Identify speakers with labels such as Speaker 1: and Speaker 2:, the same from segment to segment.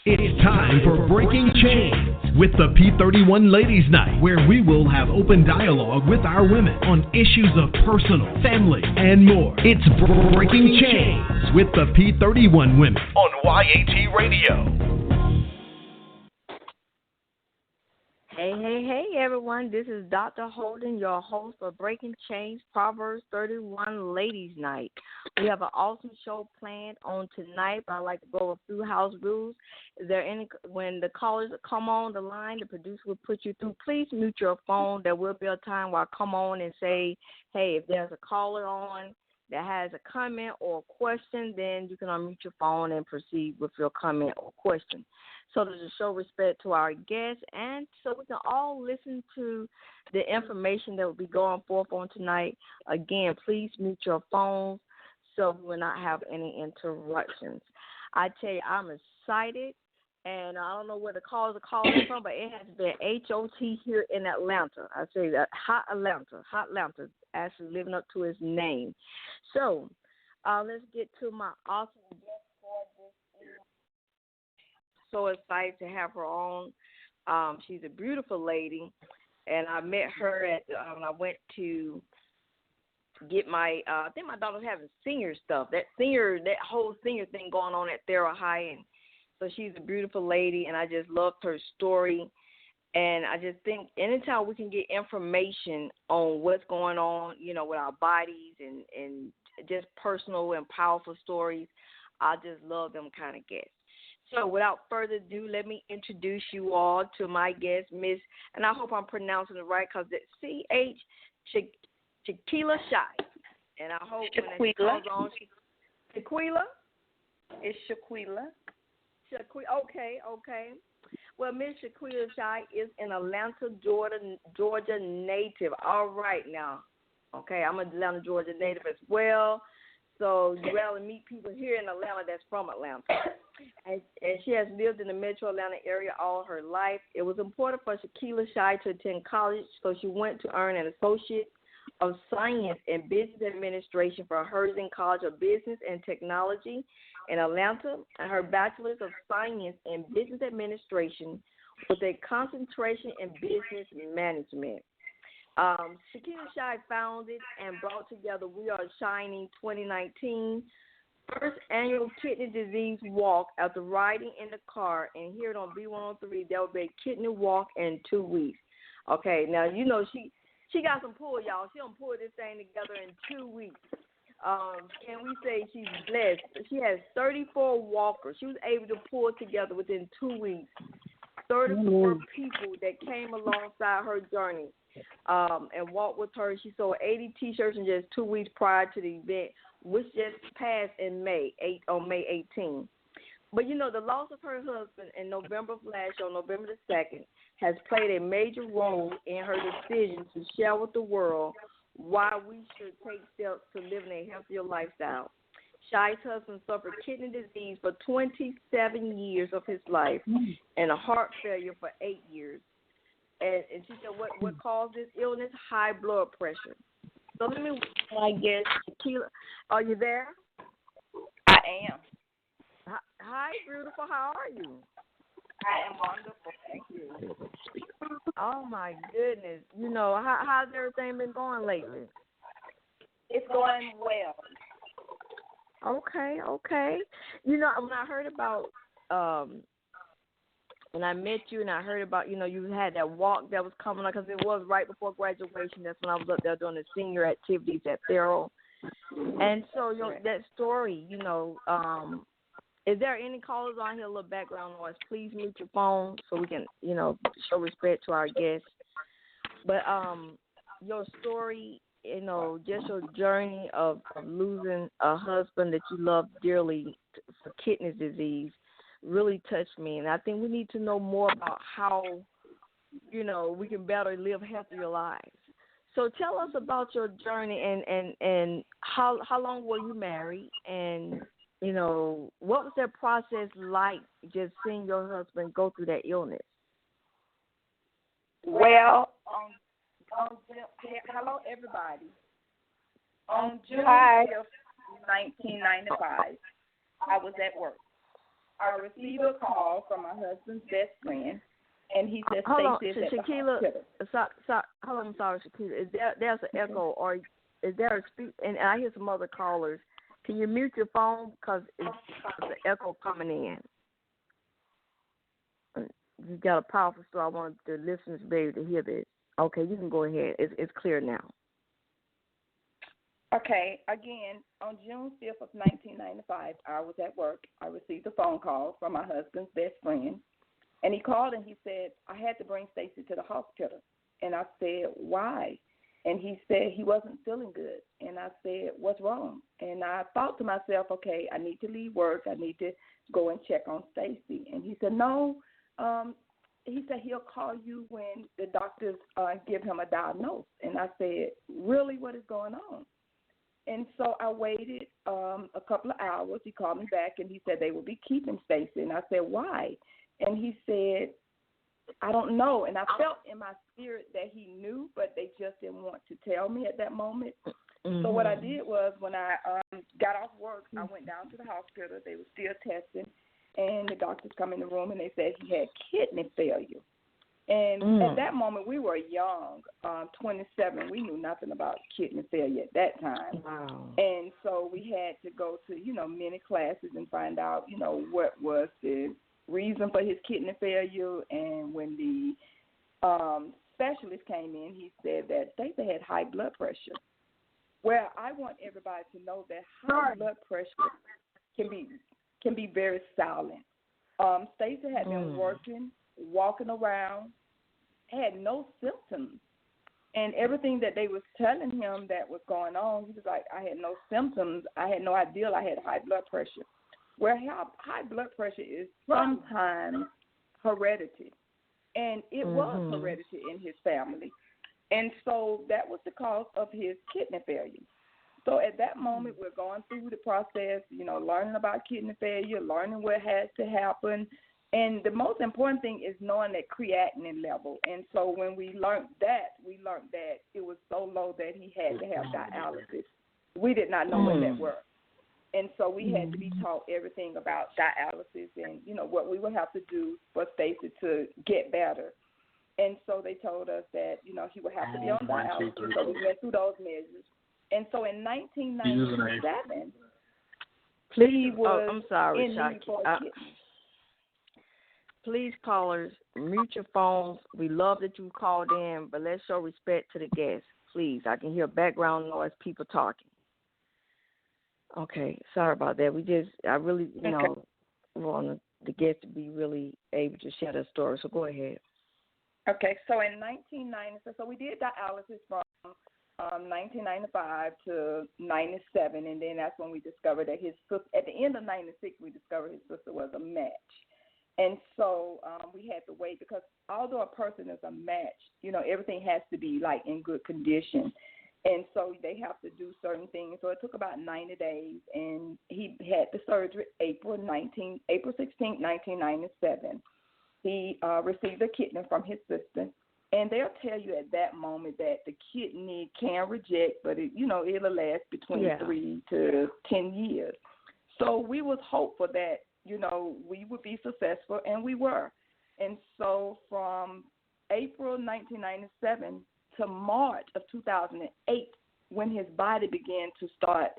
Speaker 1: It's time for Breaking Chains with the P31 Ladies Night, where we will have open dialogue with our women on issues of personal, family, and more. It's Breaking Chains with the P31 Women on YAT Radio.
Speaker 2: Hey, everyone. This is Dr. Holden, your host for Breaking Chains Proverbs 31 Ladies Night. We have an awesome show planned on tonight, but I'd like to go over a few house rules. Is there any, when the callers come on the line, the producer will put you through. Please mute your phone. There will be a time where I come on and say, hey, if there's a caller on that has a comment or a question, then you can unmute your phone and proceed with your comment or question. So to show respect to our guests and so we can all listen to the information that will be going forth on tonight. Again, please mute your phones so we will not have any interruptions. I tell you, I'm excited, and I don't know where the callers are calling from, but it has been HOT here in Atlanta. I say that Hot Atlanta, actually living up to its name. So let's get to my awesome guest for this evening. So excited to have her on. She's a beautiful lady, and I met her at I went to get my I think my daughter's having senior stuff. That whole senior thing going on at Thera High, and so she's a beautiful lady, and I just loved her story. And I just think anytime we can get information on what's going on, with our bodies and just personal and powerful stories, I just love them kind of guests. So without further ado, let me introduce you all to my guest, Miss, and I hope I'm pronouncing it right, because it's C.H. Shaquila Shy. And I hope when it comes on, Shaquila?
Speaker 3: It's Shaquila.
Speaker 2: Okay. Well, Miss Shaquila Shy is an Atlanta, Georgia native. All right now. Okay, I'm an Atlanta, Georgia native as well. So you rarely meet people here in Atlanta that's from Atlanta. And she has lived in the metro Atlanta area all her life. It was important for Shaquila Shy to attend college, so she went to earn an Associate of Science in Business Administration from Herzing College of Business and Technology in Atlanta, and her Bachelor's of Science in Business Administration with a concentration in Business Management. Shaquila Shy founded and brought together We Are Shining 2019, first annual kidney disease walk after riding in the car, and here on B103, there will be a kidney walk in 2 weeks. Okay, now, she got some pull, y'all. She done pull this thing together in 2 weeks. Can we say she's blessed? She has 34 walkers. She was able to pull together within 2 weeks 34 people that came alongside her journey and walked with her. She sold 80 T-shirts in just 2 weeks prior to the event, which just passed in May 18. But, the loss of her husband in November of last year, on November the 2nd, has played a major role in her decision to share with the world why we should take steps to living a healthier lifestyle. Shy's husband suffered kidney disease for 27 years of his life and a heart failure for 8 years. And she said what caused this illness? High blood pressure. So let me, I guess, Shaquila, are you there?
Speaker 3: I am.
Speaker 2: Hi, beautiful. How are you?
Speaker 3: I am wonderful. Thank you.
Speaker 2: Oh, my goodness. How's everything been going lately?
Speaker 3: It's going well.
Speaker 2: Okay. When I heard about, when I met you and I heard about, you had that walk that was coming up, because it was right before graduation. That's when I was up there doing the senior activities at Thero. And so that story, is there any callers on here, a little background noise? Please mute your phone so we can, show respect to our guests. But your story, just your journey of losing a husband that you love dearly for kidney disease really touched me. And I think we need to know more about how, we can better live healthier lives. So tell us about your journey and how long were you married, and what was that process like, just seeing your husband go through that illness?
Speaker 3: Well, hello, everybody. On July 5th, 1995, I was at work. I received a call from my husband's best friend, and he said Stacy is at the
Speaker 2: Shakila,
Speaker 3: hospital.
Speaker 2: hold on, I'm sorry, Shakila. Is there's an echo, or is there a speak? And I hear some other callers. Can you mute your phone because it's an echo coming in? You got a powerful story. I want the listeners to be able to hear this. Okay, you can go ahead. It's clear now.
Speaker 3: Okay, again, on June 5th of 1995, I was at work. I received a phone call from my husband's best friend, and he called and he said, I had to bring Stacy to the hospital. And I said, why? And he said he wasn't feeling good. And I said, what's wrong? And I thought to myself, okay, I need to leave work. I need to go and check on Stacy. And he said, no. He said he'll call you when the doctors give him a diagnosis. And I said, really, what is going on? And so I waited a couple of hours. He called me back, and he said they will be keeping Stacy. And I said, why? And he said, I don't know. And I felt in my spirit that he knew, but they just didn't want to tell me at that moment. Mm-hmm. So what I did was when I got off work, I went down to the hospital. They were still testing, and the doctors come in the room, and they said he had kidney failure. And at that moment, we were young, 27. We knew nothing about kidney failure at that time.
Speaker 2: Wow.
Speaker 3: And so we had to go to, many classes and find out, what was the reason for his kidney failure. And when the specialist came in, he said that Stacey had high blood pressure. Well, I want everybody to know that high blood pressure can be very silent. Stacey had been working, walking around, had no symptoms. And everything that they was telling him that was going on, he was like, I had no symptoms. I had no idea I had high blood pressure. Where high blood pressure is sometimes heredity. And it was heredity in his family. And so that was the cause of his kidney failure. So at that moment, we're going through the process, learning about kidney failure, learning what has to happen. And the most important thing is knowing that creatinine level. And so when we learned that it was so low that he had to have dialysis. We did not know what that was. And so we had to be taught everything about dialysis and, what we would have to do for Stacy to get better. And so they told us that, he would have to be on dialysis. So we went through those measures. And so in 1997, he was
Speaker 2: I'm sorry,
Speaker 3: in
Speaker 2: Shaki.
Speaker 3: need for a kidney.
Speaker 2: Please, callers, mute your phones. We love that you called in, but let's show respect to the guests. Please, I can hear background noise, people talking. Okay, sorry about that. I really, want the guests to be really able to share their story, so go ahead.
Speaker 3: Okay, so in 1990, so we did dialysis from 1995 to 97, and then that's when we discovered that his sister, at the end of 96, we discovered his sister was a match. And so we had to wait because although a person is a match, everything has to be like in good condition. And so they have to do certain things. So it took about 90 days, and he had the surgery April 16, 1997. He received a kidney from his sister. And they'll tell you at that moment that the kidney can reject, but it'll last between 3 to 10 years. So we was hopeful that, we would be successful, and we were. And so from April 1997 to March of 2008, when his body began to start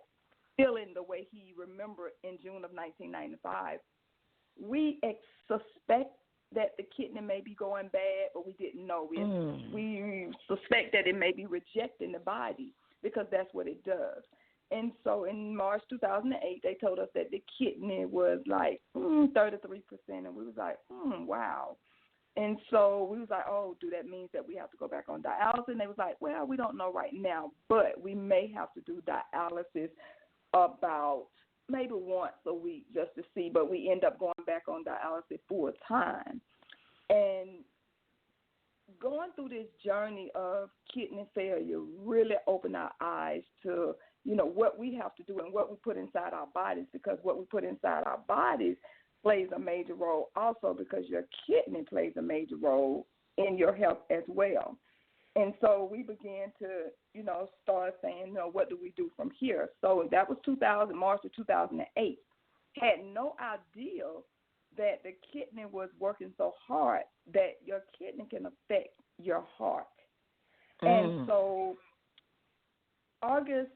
Speaker 3: feeling the way he remembered in June of 1995, we suspect that the kidney may be going bad, but we didn't know. We suspect that it may be rejecting the body because that's what it does. And so in March 2008, they told us that the kidney was like 33%, and we was like, wow. And so we was like, oh, do that mean that we have to go back on dialysis? And they was like, well, we don't know right now, but we may have to do dialysis about maybe once a week just to see, but we end up going back on dialysis full time. And going through this journey of kidney failure really opened our eyes to, what we have to do and what we put inside our bodies, because what we put inside our bodies plays a major role also, because your kidney plays a major role in your health as well. And so we began to, start saying, what do we do from here? So that was March of 2008. Had no idea that the kidney was working so hard that your kidney can affect your heart. And so August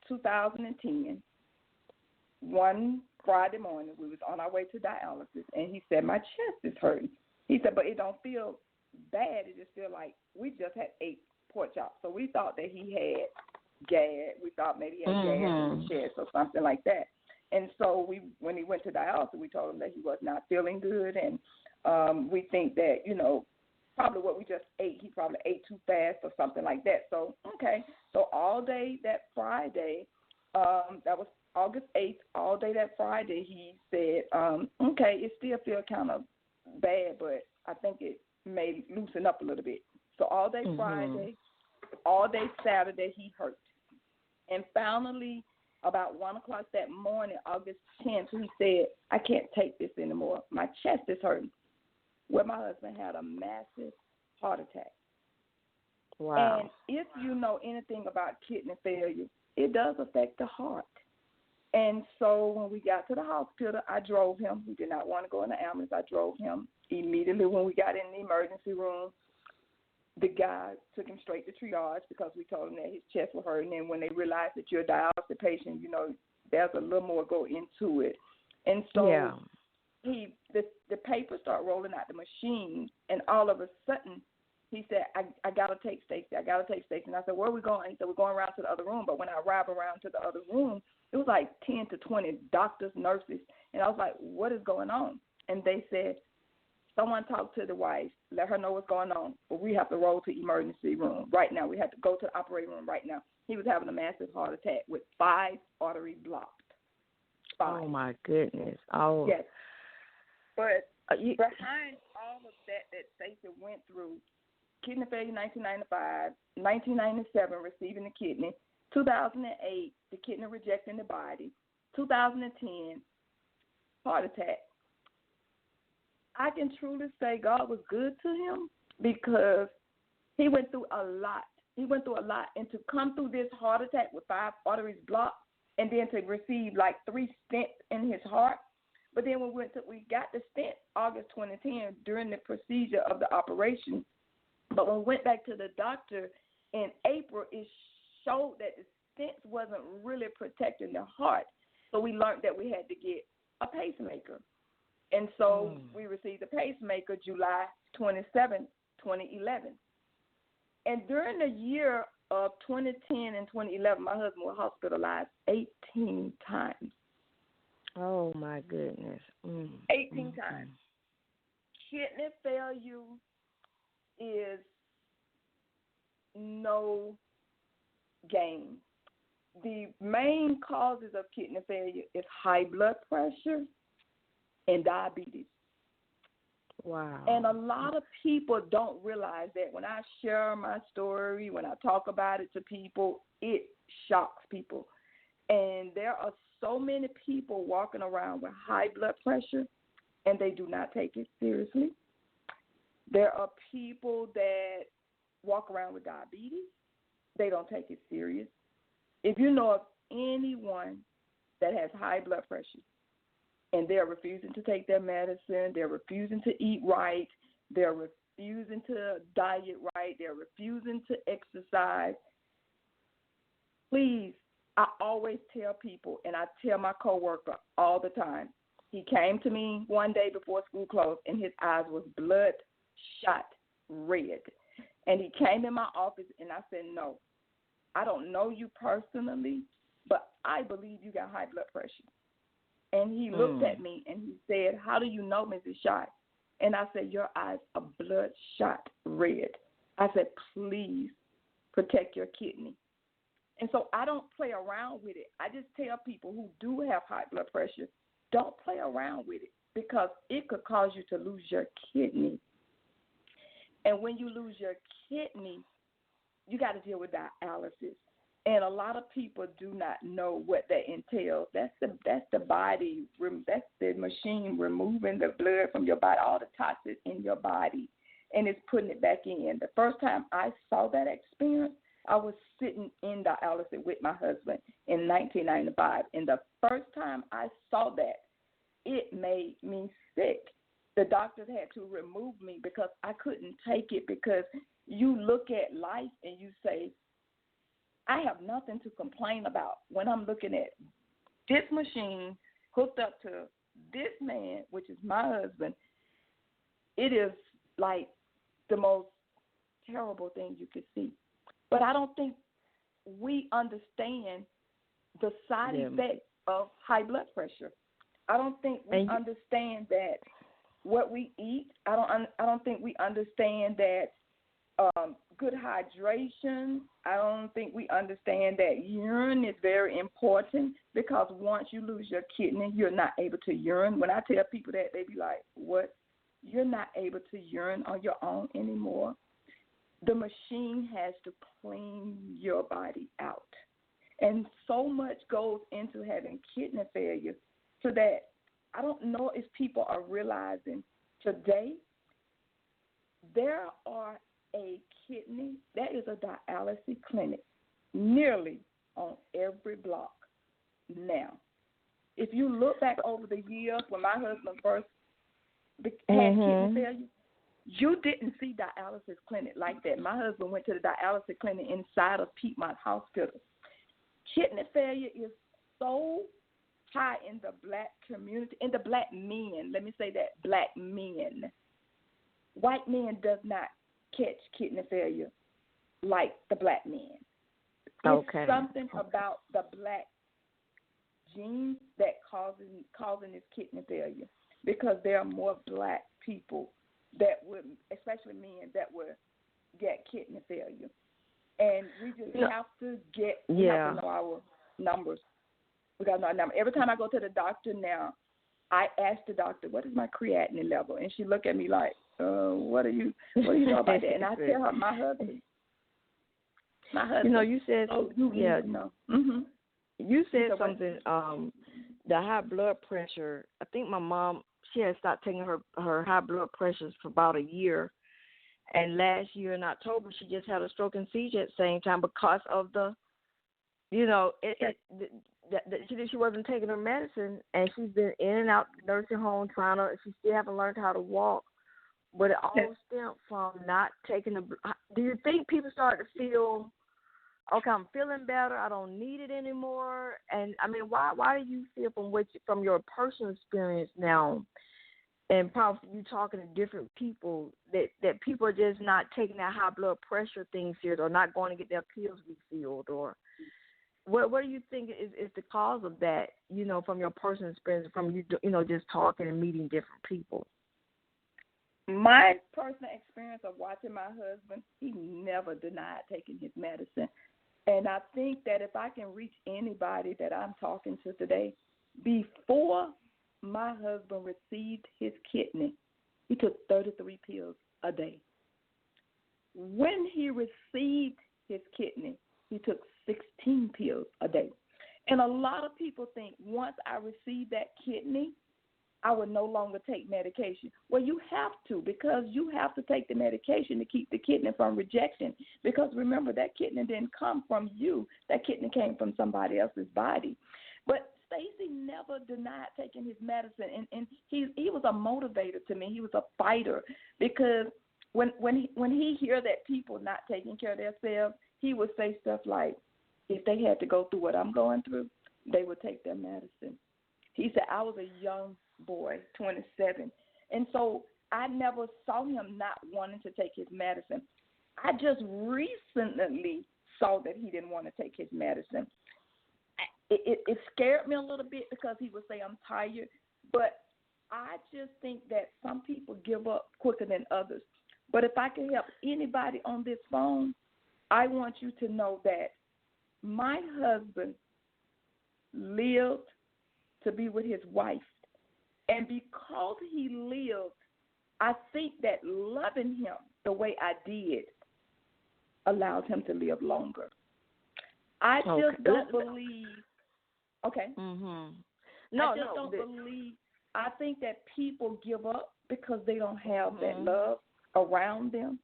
Speaker 3: 2010, one Friday morning, we was on our way to dialysis, and he said, my chest is hurting. He said, but it don't feel bad. It just feel like we just had 8 pork chops. So we thought that he had gas. We thought maybe he had gas in his chest or something like that. And so when he went to dialysis, we told him that he was not feeling good, and we think that, probably what we just ate, he probably ate too fast or something like that. So, okay. So all day that Friday, that was August 8th, all day that Friday, he said, okay, it still feels kind of bad, but I think it may loosen up a little bit. So all day Friday, all day Saturday, he hurt. And finally, about 1 o'clock that morning, August 10th, he said, I can't take this anymore. My chest is hurting. Well, my husband had a massive heart attack.
Speaker 2: Wow.
Speaker 3: And if you know anything about kidney failure, it does affect the heart. And so when we got to the hospital, I drove him. He did not want to go in the ambulance. I drove him. Immediately when we got in the emergency room, the guy took him straight to triage because we told him that his chest was hurting. And when they realized that you're a dialysis patient, there's a little more go into it. And so the papers start rolling out the machine, and all of a sudden he said, I got to take Stacy. I got to take Stacy. And I said, where are we going? He said, we're going around to the other room. But when I arrived around to the other room, it was like 10 to 20 doctors, nurses. And I was like, what is going on? And they said, someone talked to the wife, let her know what's going on, but we have to roll to emergency room right now. We have to go to the operating room right now. He was having a massive heart attack with 5 arteries blocked. 5.
Speaker 2: Oh, my goodness. Oh.
Speaker 3: Yes. But behind all of that Stacey went through, kidney failure 1995, 1997 receiving the kidney, 2008 the kidney rejecting the body, 2010 heart attack. I can truly say God was good to him because he went through a lot. He went through a lot, and to come through this heart attack with 5 arteries blocked, and then to receive like 3 stents in his heart. But then when we got the stent August 2010 during the procedure of the operation. But when we went back to the doctor in April, it showed that the stents wasn't really protecting the heart. So we learned that we had to get a pacemaker. And so we received a pacemaker July 27, 2011. And during the year of 2010 and 2011, my husband was hospitalized 18 times.
Speaker 2: Oh, my goodness.
Speaker 3: 18 times. Kidney failure is no game. The main causes of kidney failure is high blood pressure and diabetes.
Speaker 2: Wow.
Speaker 3: And a lot of people don't realize that. When I share my story, when I talk about it to people, it shocks people. And there are so many people walking around with high blood pressure, and they do not take it seriously. There are people that walk around with diabetes. They don't take it serious. If you know of anyone that has high blood pressure and they're refusing to take their medicine, they're refusing to eat right, they're refusing to diet right, they're refusing to exercise, please, I always tell people, and I tell my coworker all the time, he came to me one day before school closed, and his eyes was bloodshot red. And he came in my office, and I said, no, I don't know you personally, but I believe you got high blood pressure. And he looked at me, and he said, how do you know, Mrs. Shy? And I said, your eyes are bloodshot red. I said, please protect your kidney. And so I don't play around with it. I just tell people who do have high blood pressure, don't play around with it because it could cause you to lose your kidney. And when you lose your kidney, you got to deal with dialysis. And a lot of people do not know what that entails. That's the body, that's the machine removing the blood from your body, all the toxins in your body, and it's putting it back in. The first time I saw that experience, I was sitting in dialysis with my husband in 1995. And the first time I saw that, it made me sick. The doctors had to remove me because I couldn't take it, because you look at life and you say, I have nothing to complain about when I'm looking at this machine hooked up to this man, which is my husband. It is like the most terrible thing you could see. But I don't think we understand the side effects of high blood pressure. I don't think we understand that what we eat. I don't think we understand that good hydration. I don't think we understand that urine is very important, because once you lose your kidney, you're not able to urine. When I tell people that, they be like, what? You're not able to urine on your own anymore. The machine has to clean your body out. And so much goes into having kidney failure, so that I don't know if people are realizing today there are a kidney, that is a dialysis clinic nearly on every block now. If you look back over the years when my husband first had kidney failure, you didn't see dialysis clinic like that. My husband went to the dialysis clinic inside of Piedmont Hospital. Kidney failure is so high in the black community, in the black men. Let me say that, black men. White men does not catch kidney failure like the black men. It's something about the black genes that causing this kidney failure, because there are more black people that would, especially men, that would get kidney failure. And we just have to have to know our numbers. We got to know our number. Every time I go to the doctor now, I ask the doctor, what is my creatinine level? And she look at me like, what do you know about that? And I tell her, my husband. You know, you said,
Speaker 4: you said something, the high blood pressure. I think my mom, she had stopped taking her high blood pressures for about a year. And last year in October, she just had a stroke and seizure at the same time because of the, you know, she wasn't taking her medicine, and she's been in and out the nursing home she still haven't learned how to walk. But it all stemmed from not taking the. Do you think people start to feel, okay, I'm feeling better, I don't need it anymore? And I mean, why do you feel from your personal experience now, and probably you talking to different people, that people are just not taking that high blood pressure thing serious, or not going to get their pills refilled, or what do you think is the cause of that? You know, from your personal experience, from you know, just talking and meeting different people.
Speaker 3: My personal experience of watching my husband, he never denied taking his medicine. And I think that if I can reach anybody that I'm talking to today, before my husband received his kidney, he took 33 pills a day. When he received his kidney, he took 16 pills a day. And a lot of people think once I receive that kidney, I would no longer take medication. Well, you have to, because you have to take the medication to keep the kidney from rejection. Because remember, that kidney didn't come from you. That kidney came from somebody else's body. But Stacy never denied taking his medicine, and he was a motivator to me. He was a fighter, because when he hear that people not taking care of themselves, he would say stuff like, if they had to go through what I'm going through, they would take their medicine. He said, I was a young boy, 27, and so I never saw him not wanting to take his medicine. I just recently saw that he didn't want to take his medicine. It scared me a little bit, because he would say, I'm tired, but I just think that some people give up quicker than others. But if I can help anybody on this phone, I want you to know that my husband lived to be with his wife. And because he lived, I think that loving him the way I did allowed him to live longer. I just don't believe. Okay.
Speaker 4: Mm-hmm.
Speaker 3: Don't believe. I think that people give up because they don't have that love around them.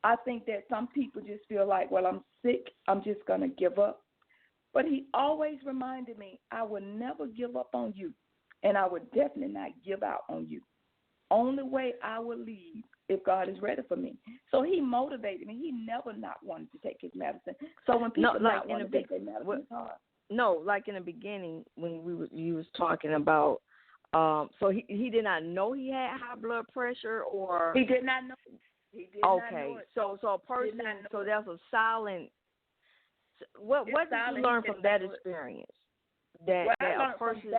Speaker 3: I think that some people just feel like, well, I'm sick, I'm just going to give up. But he always reminded me, I will never give up on you. and I would definitely not give out on you. Only way I will leave if God is ready for me. So he motivated me. He never not wanted to take his medicine. So when people not want to take their medicine, it's hard.
Speaker 4: No, like in the beginning when you was talking about, so he did not know he had high blood pressure, or
Speaker 3: he did not know. He did not know it.
Speaker 4: So a person, so there's a silent. What did you learn from that experience? That a person.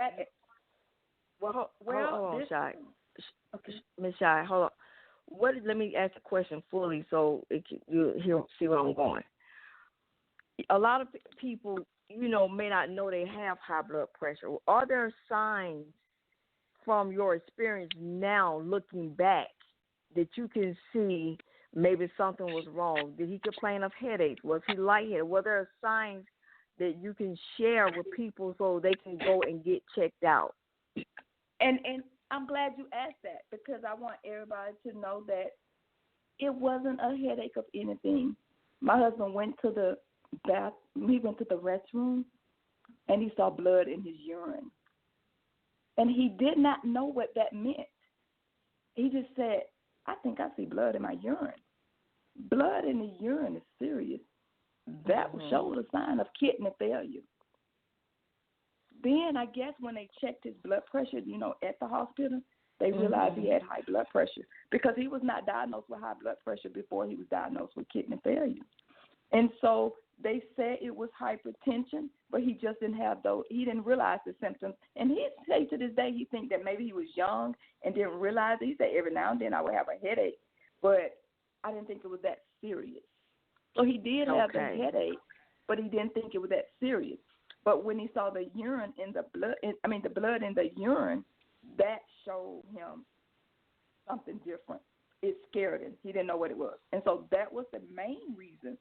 Speaker 4: Hold on, Shai. Okay. Miss Shai, hold on. Let me ask the question fully so you'll see where I'm going. A lot of people, may not know they have high blood pressure. Are there signs from your experience now, looking back, that you can see maybe something was wrong? Did he complain of headaches? Was he lightheaded? Were there signs that you can share with people so they can go and get checked out?
Speaker 3: And I'm glad you asked that, because I want everybody to know that it wasn't a headache of anything. My husband went to the restroom, and he saw blood in his urine. And he did not know what that meant. He just said, I think I see blood in my urine. Blood in the urine is serious. That showed a sign of kidney failure. Then I guess when they checked his blood pressure, at the hospital, they realized he had high blood pressure, because he was not diagnosed with high blood pressure before he was diagnosed with kidney failure. And so they said it was hypertension, but he just didn't have those. He didn't realize the symptoms. And he say to this day, he think that maybe he was young and didn't realize it. He said every now and then I would have a headache, but I didn't think it was that serious. So he did have a headache, but he didn't think it was that serious. But when he saw the urine in the blood, the blood in the urine, that showed him something different. It scared him. He didn't know what it was. And so that was the main reason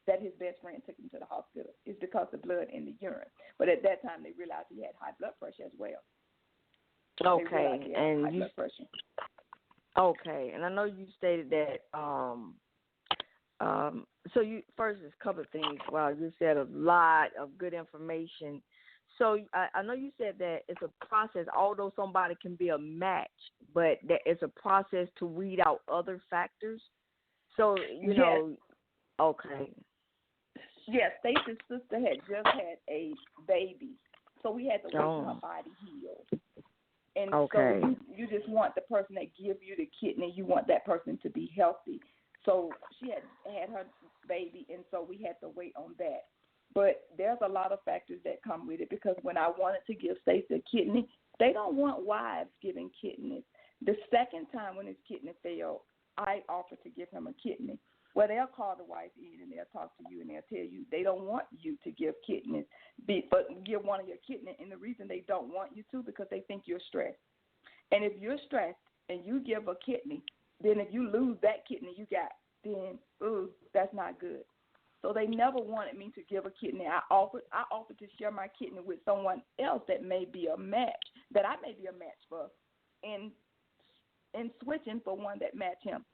Speaker 3: that his best friend took him to the hospital, is because of blood in the urine. But at that time, they realized he had high blood pressure as well.
Speaker 4: Okay, and and I know you stated that. So you first, there's a couple of things. Wow, you said a lot of good information. So I know you said that it's a process. Although somebody can be a match, but that it's a process to weed out other factors. So you know, okay.
Speaker 3: Yes, Stacey's sister had just had a baby, so we had to wait till her body healed. And so you just want the person that gives you the kidney, you want that person to be healthy. So she had her baby, and so we had to wait on that. But there's a lot of factors that come with it, because when I wanted to give Stacey a kidney, they don't want wives giving kidneys. The second time when his kidney failed, I offered to give him a kidney. Well, they'll call the wife in and they'll talk to you and they'll tell you they don't want you to give kidneys, but give one of your kidneys. And the reason they don't want you to, because they think you're stressed. And if you're stressed and you give a kidney, then if you lose that kidney you got, then that's not good. So they never wanted me to give a kidney. I offered to share my kidney with someone else that may be a match, that I may be a match for, in switching for one that matched him.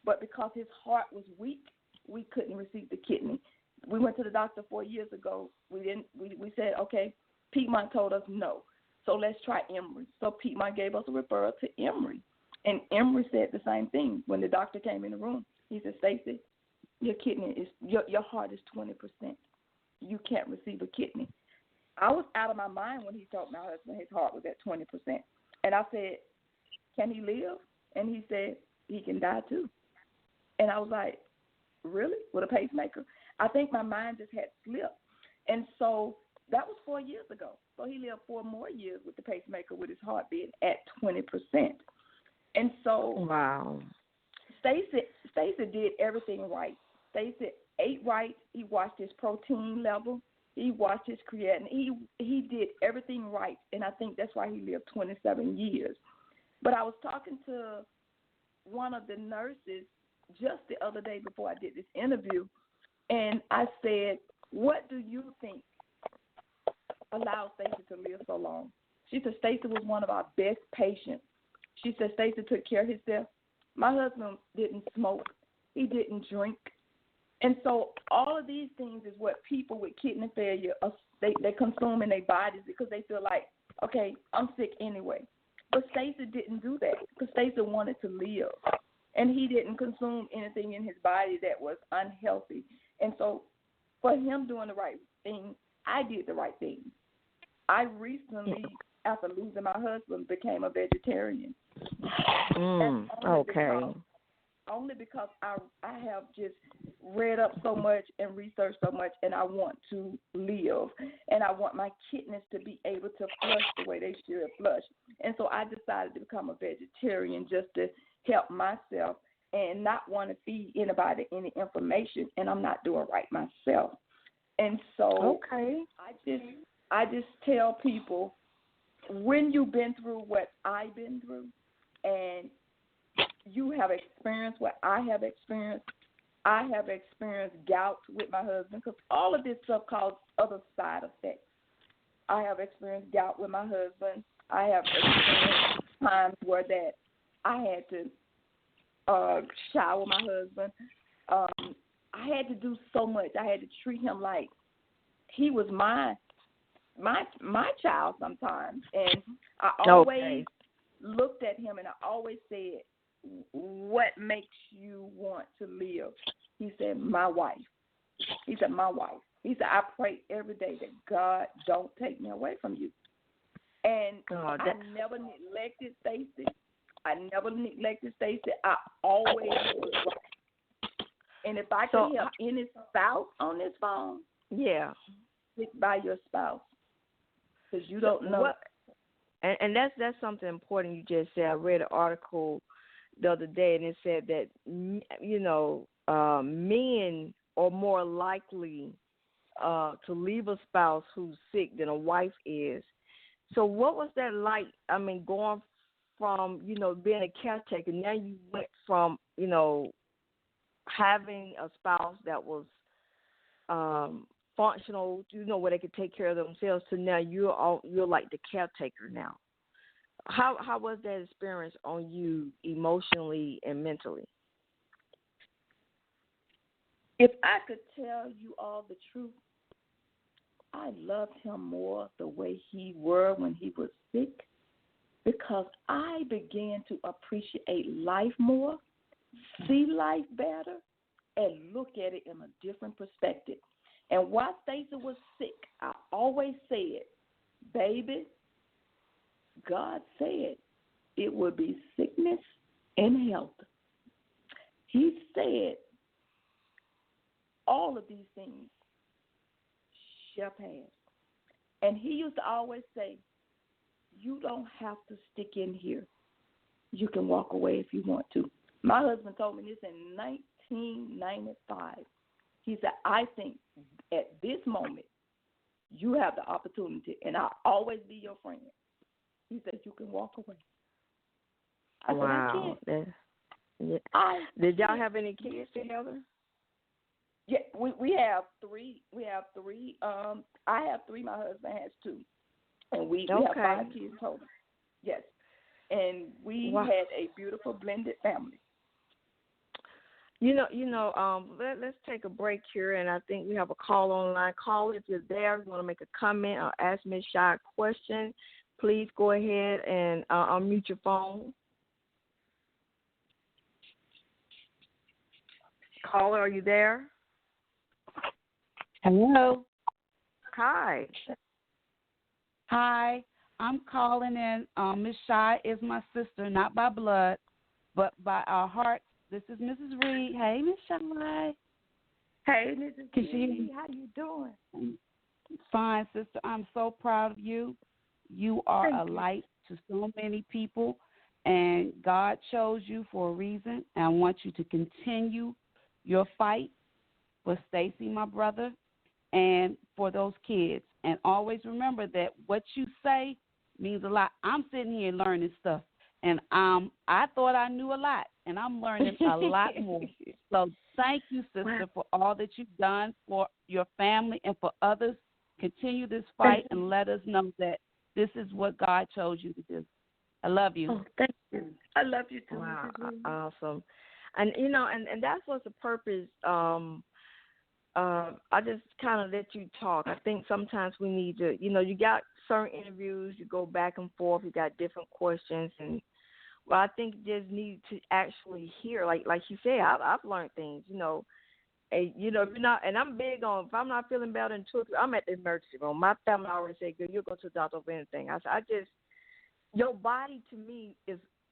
Speaker 3: But because his heart was weak, we couldn't receive the kidney. We went to the doctor 4 years ago. We said, okay, Piedmont told us no. So let's try Emory. So Piedmont gave us a referral to Emory. And Emory said the same thing. When the doctor came in the room, he said, Stacey, your kidney is, your heart is 20%. You can't receive a kidney. I was out of my mind when he told my husband his heart was at 20%. And I said, can he live? And he said, he can die too. And I was like, really? With a pacemaker? I think my mind just had slipped. And so that was 4 years ago. So he lived 4 more years with the pacemaker, with his heart being at 20%. And so
Speaker 4: wow,
Speaker 3: Stacey did everything right. Stacey ate right. He watched his protein level. He watched his creatinine. He did everything right. And I think that's why he lived 27 years. But I was talking to one of the nurses just the other day before I did this interview, and I said, what do you think allowed Stacey to live so long? She said Stacey was one of our best patients. She said Stacey took care of herself. My husband didn't smoke. He didn't drink. And so all of these things is what people with kidney failure, they consume in their bodies, because they feel like, okay, I'm sick anyway. But Stacy didn't do that because Stacy wanted to live. And he didn't consume anything in his body that was unhealthy. And so for him doing the right thing, I did the right thing. I recently, after losing my husband, became a vegetarian.
Speaker 4: Okay.
Speaker 3: Only because I have just read up so much and researched so much, and I want to live, and I want my kidneys to be able to flush the way they should flush. And so I decided to become a vegetarian just to help myself and not want to feed anybody any information, and I'm not doing right myself. And so I just tell people, when you've been through what I've been through, and you have experienced what I have experienced gout with my husband, because all of this stuff causes other side effects. I have experienced gout with my husband. I have experienced times where that I had to shower my husband. I had to do so much. I had to treat him like he was my child sometimes. And I always looked at him and I always said, what makes you want to live? He said, my wife. He said, my wife. He said, I pray every day that God don't take me away from you. And I never neglected Stacy. I always was right. And if I can help any spouse on this phone, stick by your spouse, because you don't know.
Speaker 4: And that's something important you just said. I read an article the other day, and it said that, men are more likely to leave a spouse who's sick than a wife is. So what was that like? I mean, going from, being a caretaker, now you went from, having a spouse that was functional, where they could take care of themselves, to now you're like the caretaker now. How was that experience on you emotionally and mentally?
Speaker 3: If I could tell you all the truth, I loved him more the way he were when he was sick, because I began to appreciate life more, see life better, and look at it in a different perspective. And while Stacy was sick, I always said, baby, God said it would be sickness and health. He said all of these things shall pass. And he used to always say, you don't have to stick in here. You can walk away if you want to. My husband told me this in 1995. He said, I think at this moment you have the opportunity, and I'll always be your friend. He said, you can walk away. I said, I can't.
Speaker 4: Did y'all have any kids together?
Speaker 3: Yeah, we have three. I have three. My husband has two. And we have 5 kids total. Yes. And we had a beautiful blended family.
Speaker 4: Let's take a break here, and I think we have a call online. Call if you're there. You want to make a comment or ask Ms. Shy a question, please go ahead and unmute your phone. Caller, are you there?
Speaker 5: Hello.
Speaker 4: Hi.
Speaker 5: Hi. I'm calling in. Miss Shy is my sister, not by blood, but by our heart. This is Mrs. Reed. Hey, Miss Shy.
Speaker 3: Hey, Mrs. Reed. How you doing?
Speaker 5: Fine, sister. I'm so proud of you. You are a light to so many people, and God chose you for a reason. And I want you to continue your fight for Stacy, my brother, and for those kids. And always remember that what you say means a lot. I'm sitting here learning stuff, and I thought I knew a lot, and I'm learning a lot more. So thank you, sister, for all that you've done for your family and for others. Continue this fight and let us know that this is what God chose you to do. I love you.
Speaker 3: Oh, thank you. I love you too.
Speaker 4: Wow, awesome. And, and that's what's the purpose I just kind of let you talk. I think sometimes we need to, you got certain interviews, you go back and forth, you got different questions, and well, I think you just need to actually hear, like you said, I've learned things, and, if you're not, and I'm big on, if I'm not feeling better in 2 or 3, I'm at the emergency room. My family always say, "Good, you'll go to the doctor over anything." Your body to me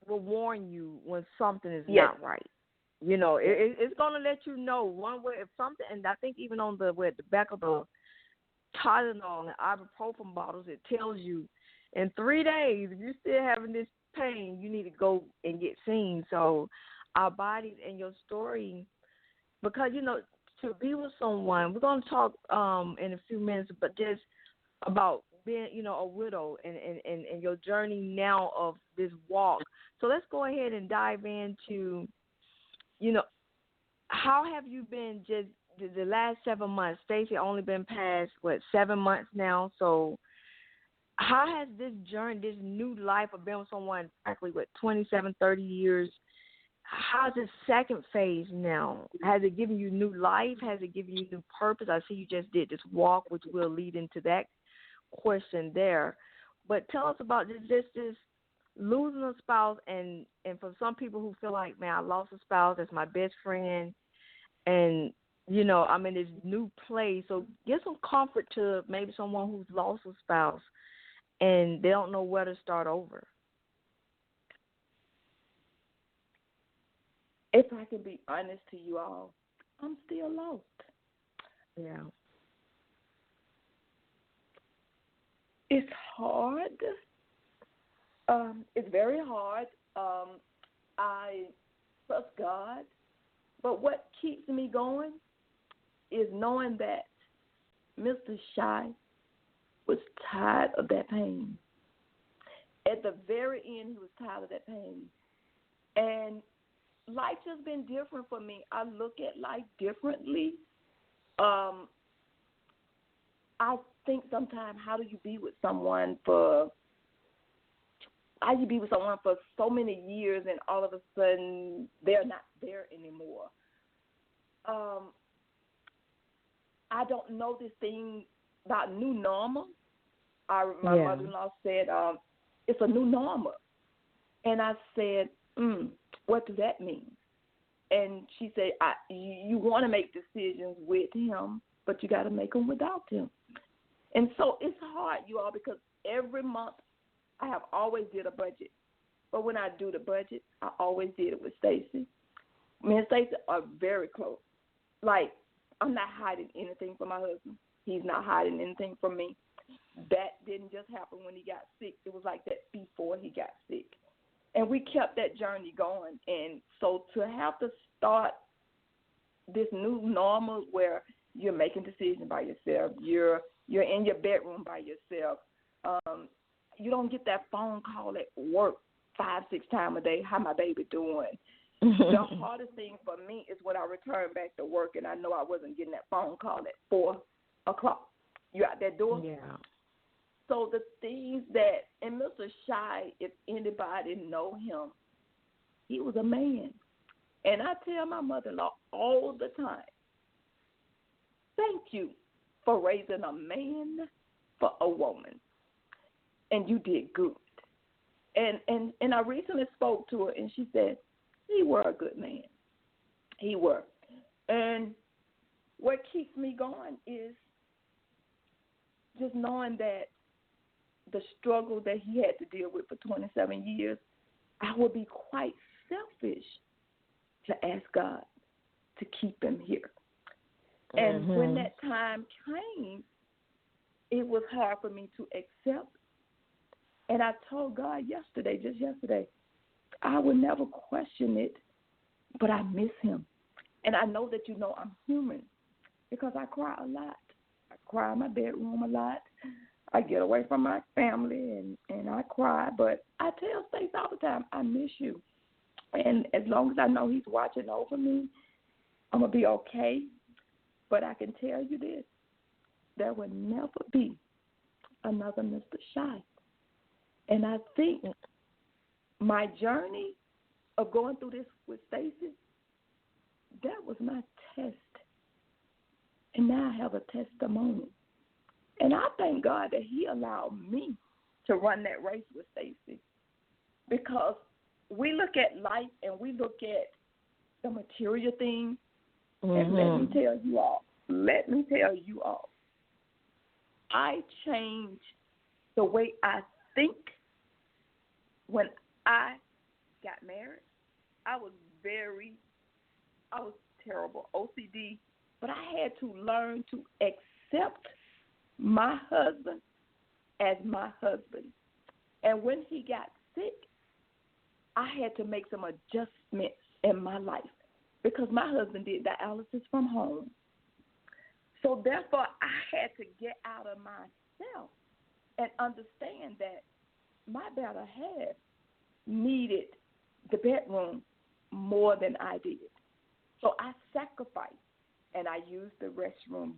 Speaker 4: will warn you when something is not right. It's going to let you know one way if something, and I think even on the back of the Tylenol and ibuprofen bottles, it tells you in 3 days, if you're still having this pain, you need to go and get seen. So our bodies and your story, because, to be with someone, we're going to talk in a few minutes, but just about being, a widow and your journey now of this walk. So let's go ahead and dive into, how have you been just the last 7 months? Stacey only been past, 7 months now. So how has this journey, this new life of being with someone, practically, 27, 30 years, how's this second phase now? Has it given you new life? Has it given you new purpose? I see you just did this walk, which will lead into that question there. But tell us about this losing a spouse, and for some people who feel like, man, I lost a spouse, that's my best friend, and, I'm in this new place. So give some comfort to maybe someone who's lost a spouse and they don't know where to start over.
Speaker 3: If I can be honest to you all, I'm still lost.
Speaker 4: Yeah.
Speaker 3: It's hard. It's very hard. I trust God. But what keeps me going is knowing that Mr. Shy was tired of that pain. At the very end, he was tired of that pain. And life has been different for me. I look at life differently. I think sometimes, how do you be with someone for so many years and all of a sudden they're not there anymore? I don't know this thing about new normal. My mother-in-law said, it's a new normal. And I said, what does that mean? And she said, you want to make decisions with him, but you got to make them without him. And so it's hard, you all, because every month I have always did a budget. But when I do the budget, I always did it with Stacey. Me and Stacey are very close. Like, I'm not hiding anything from my husband. He's not hiding anything from me. That didn't just happen when he got sick. It was like that before he got sick. And we kept that journey going. And so to have to start this new normal where you're making decisions by yourself, you're in your bedroom by yourself, you don't get that phone call at work 5-6 times a day, how my baby doing. The hardest thing for me is when I return back to work and I know I wasn't getting that phone call at 4 o'clock. You out that door?
Speaker 4: Yeah.
Speaker 3: So the things that, and Mr. Shy, if anybody know him, he was a man. And I tell my mother-in-law all the time, thank you for raising a man for a woman. And you did good. And I recently spoke to her, and she said, he were a good man. He were. And what keeps me going is just knowing that the struggle that he had to deal with for 27 years, I would be quite selfish to ask God to keep him here. And when that time came, it was hard for me to accept. And I told God just yesterday, I would never question it, but I miss him. And I know that I'm human because I cry a lot. I cry in my bedroom a lot. I get away from my family and I cry. But I tell Stacey all the time, I miss you. And as long as I know he's watching over me, I'm going to be okay. But I can tell you this, there will never be another Mr. Shy. And I think my journey of going through this with Stacey, that was my test. And now I have a testimony. And I thank God that he allowed me to run that race with Stacy, because we look at life and we look at the material things, and let me tell you all, I changed the way I think when I got married. I was terrible, OCD, but I had to learn to accept my husband as my husband. And when he got sick, I had to make some adjustments in my life because my husband did dialysis from home. So therefore, I had to get out of myself and understand that my better half needed the bedroom more than I did. So I sacrificed, and I used the bathroom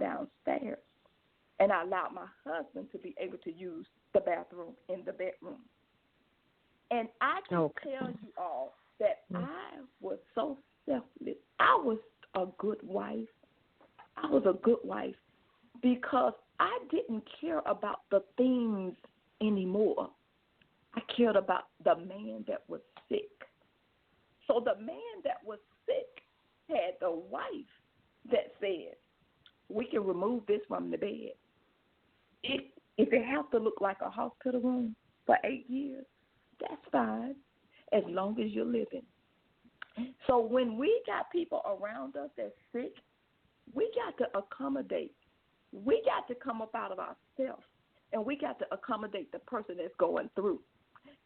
Speaker 3: downstairs, and I allowed my husband to be able to use the bathroom in the bedroom. And I can tell you all that I was so selfless. I was a good wife. Because I didn't care about the things anymore. I cared about the man that was sick. So the man that was sick had the wife that said, we can remove this from the bed. If it has to look like a hospital room for 8 years, that's fine, as long as you're living. So when we got people around us that's sick, we got to accommodate. We got to come up out of ourselves, and we got to accommodate the person that's going through.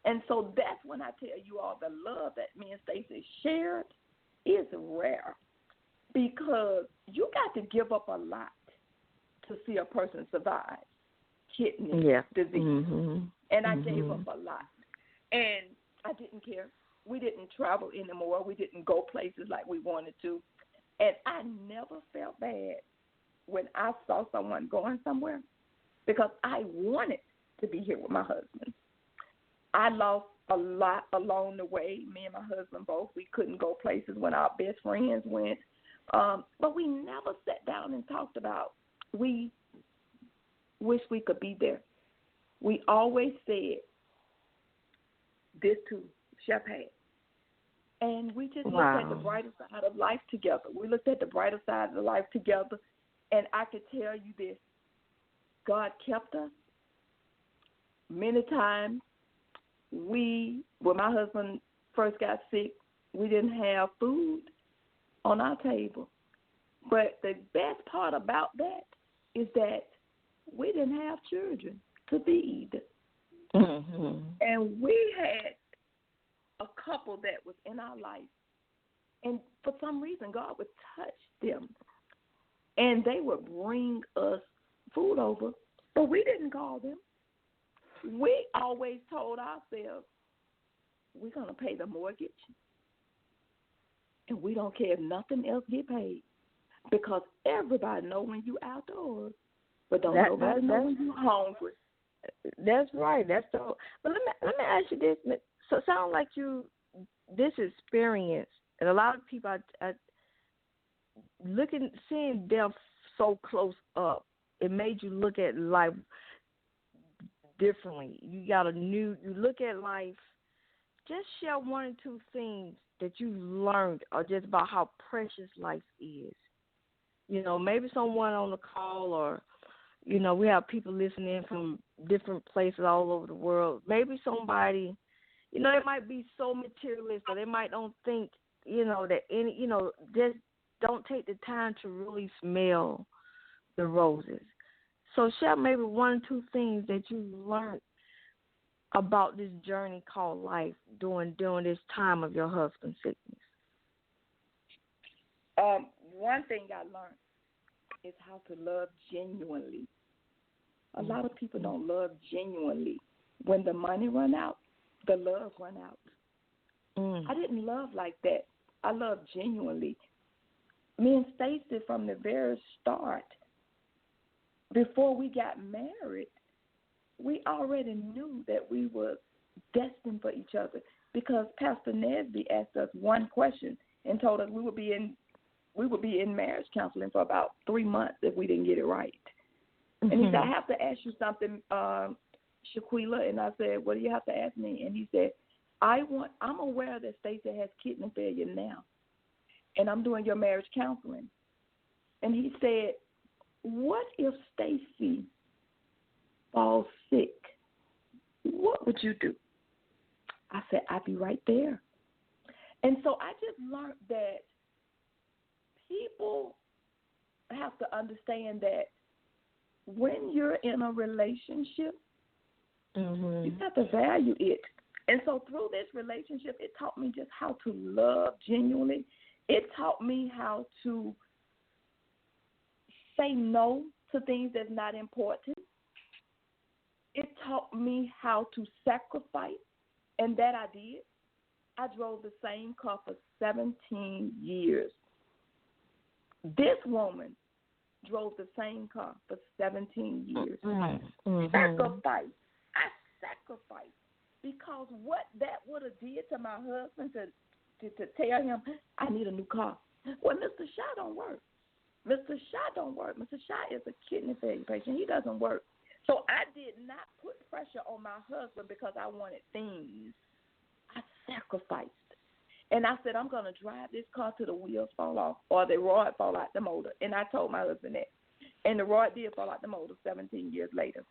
Speaker 3: And so that's when I tell you all the love that me and Stacey shared is rare, because you got to give up a lot to see a person survive kidney disease. And I gave up a lot. And I didn't care. We didn't travel anymore. We didn't go places like we wanted to. And I never felt bad when I saw someone going somewhere, because I wanted to be here with my husband. I lost a lot along the way. Me and my husband both, we couldn't go places when our best friends went. But we never sat down and talked about, we wish we could be there. We always said this to Chef had. And we just looked at the brighter side of life together. We looked at the brighter side of life together. And I could tell you this, God kept us. Many times, when my husband first got sick, we didn't have food on our table. But the best part about that is that we didn't have children to feed. And we had a couple that was in our life. And for some reason, God would touch them. And they would bring us food over, but we didn't call them. We always told ourselves, we're going to pay the mortgage, and we don't care if nothing else get paid, because everybody know when you outdoors, but don't nobody know when you hungry.
Speaker 4: That's right. That's so. But let me ask you this. So it sounds like this experience, and a lot of people are seeing death so close up. It made you look at life differently. You look at life. Just share one or two things that you learned, or just about how precious life is. Maybe someone on the call, or we have people listening from different places all over the world. Maybe somebody, they might be so materialist, or they might don't think, that any, just don't take the time to really smell the roses. So share maybe one or two things that you learned about this journey called life during this time of your husband's sickness.
Speaker 3: One thing I learned is how to love genuinely. A lot of people don't love genuinely. When the money run out, the love run out. I didn't love like that. I loved genuinely. Me and Stacey, from the very start, before we got married, we already knew that we were destined for each other, because Pastor Nesby asked us one question and told us we would be in we would be in marriage counseling for about 3 months if we didn't get it right. And he said, I have to ask you something, Shaquila. And I said, what do you have to ask me? And he said, I'm aware that Stacey has kidney failure now, and I'm doing your marriage counseling. And he said, what if Stacey falls sick? What would you do? I said, I'd be right there. And so I just learned that people have to understand that when you're in a relationship, you have to value it. And so through this relationship, it taught me just how to love genuinely. It taught me how to say no to things that's not important. It taught me how to sacrifice, and that I did. I drove the same car for 17 years. This woman drove the same car for 17 years. Sacrifice. I sacrificed because what that would have did to my husband to tell him, I need a new car. Well, Mr. Shaw don't work. Mr. Shaw is a kidney failure patient. He doesn't work. So I did not put pressure on my husband because I wanted things. I sacrificed. And I said, I'm going to drive this car till the wheels fall off or the rod fall out the motor. And I told my husband that. And the rod did fall out the motor 17 years later.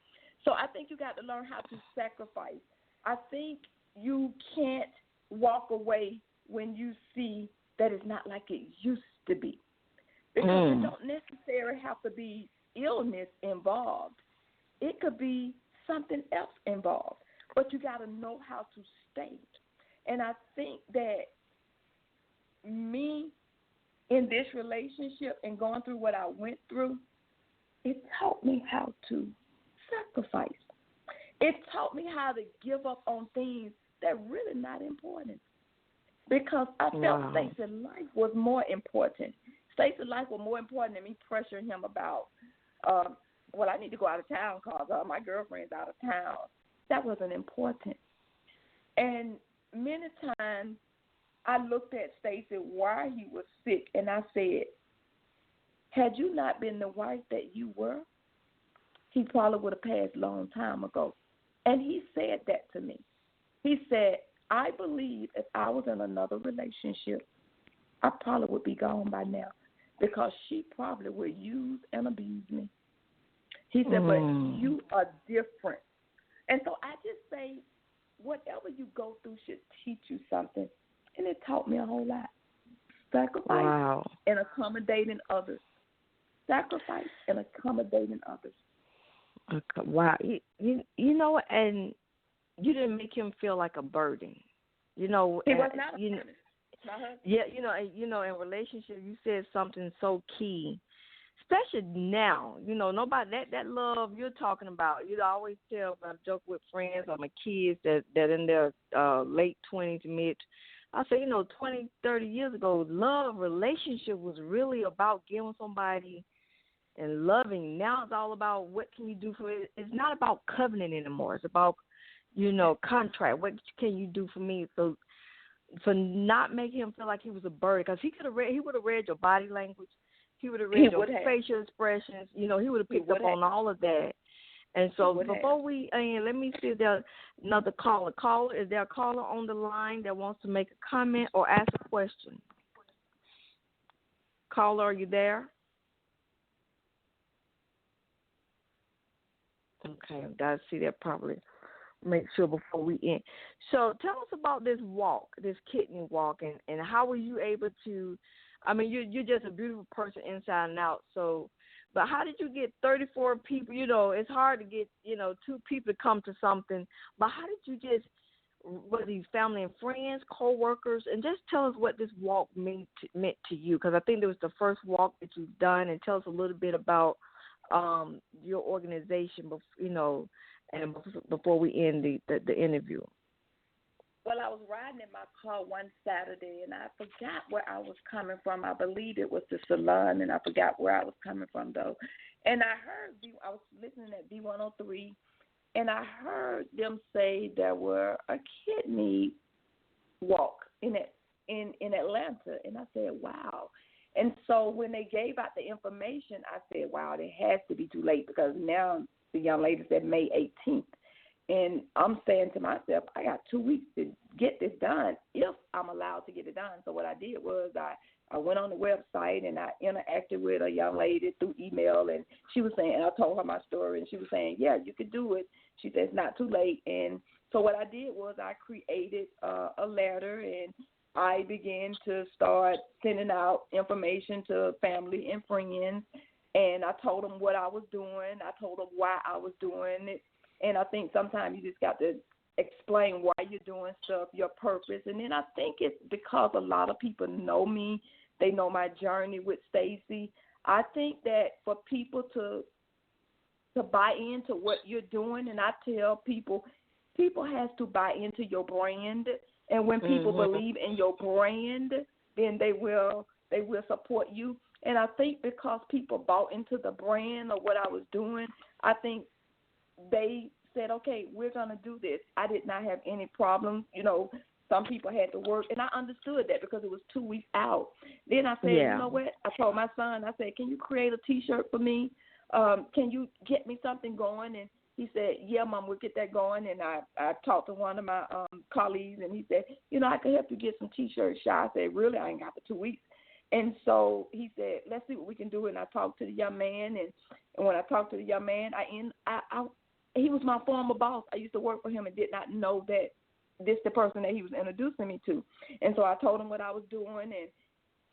Speaker 3: So I think you got to learn how to sacrifice. I think you can't walk away when you see that it's not like it used to be. Because it don't necessarily have to be illness involved. It could be something else involved. But you got to know how to stay. And I think that me in this relationship and going through what I went through, it taught me how to sacrifice. It taught me how to give up on things that really not important. Because I felt Stacey's life was more important. Stacey's life was more important than me pressuring him about, I need to go out of town because my girlfriend's out of town. That wasn't important. And many times I looked at Stacey while he was sick, and I said, had you not been the wife that you were, he probably would have passed a long time ago. And he said that to me. He said, I believe if I was in another relationship, I probably would be gone by now because she probably would use and abuse me. He said, but you are different. And so I just say, whatever you go through should teach you something. And it taught me a whole lot. Sacrifice and accommodating others. Sacrifice and accommodating others.
Speaker 4: Wow. You know, and you didn't make him feel like a burden. You know,
Speaker 3: he was not a burden.
Speaker 4: Yeah, in relationship, you said something so key, especially now. Nobody that love you're talking about. You always tell when I joke with friends or my kids that in their late 20s, mid. I say, 20, 30 years ago, love relationship was really about giving somebody and loving. Now it's all about what can you do for it. It's not about covenant anymore. It's about, contract. What can you do for me? So for not making him feel like he was a burden, because he would have read your body language. He would have read your facial expressions. He would have picked up on all of that. And so before we end, let me see if there's another caller. Is there a caller on the line that wants to make a comment or ask a question? Caller, are you there? Okay, I've got to see that probably. Make sure before we end. So tell us about this walk, this kidney walk, and how were you able to, you're just a beautiful person inside and out, so, but how did you get 34 people? It's hard to get, 2 people to come to something, but how did you just, were these family and friends, co-workers, and just tell us what this walk meant to you, because I think it was the first walk that you've done, and tell us a little bit about your organization, and before we end the interview.
Speaker 3: Well, I was riding in my car one Saturday, and I forgot where I was coming from. I believe it was the salon, and I forgot where I was coming from, though. And I was listening at B103, and I heard them say there were a kidney walk in Atlanta, and I said, wow. And so when they gave out the information, I said, wow, it has to be too late because now the young lady said May 18th. And I'm saying to myself, I got 2 weeks to get this done if I'm allowed to get it done. So what I did was I went on the website and I interacted with a young lady through email, and she was saying, and I told her my story, and she was saying, yeah, you could do it. She said it's not too late. And so what I did was I created a letter, and I began to start sending out information to family and friends, and I told them what I was doing. I told them why I was doing it. And I think sometimes you just got to explain why you're doing stuff, your purpose. And then I think it's because a lot of people know me. They know my journey with Stacy. I think that for people to buy into what you're doing, and I tell people has to buy into your brand. And when people believe in your brand, then they will support you. And I think because people bought into the brand of what I was doing, I think they said, okay, we're going to do this. I did not have any problems. You know, some people had to work, and I understood that because it was 2 weeks out. Then I said, you know what? I told my son, I said, can you create a T-shirt for me? Can you get me something going? And he said, yeah, Mom, we'll get that going. And I talked to one of my colleagues, and he said, you know, I can help you get some T-shirts. I said, really? I ain't got the 2 weeks. And so he said, let's see what we can do. And I talked to the young man, and when I talked to the young man, he was my former boss. I used to work for him and did not know that this the person that he was introducing me to. And so I told him what I was doing, and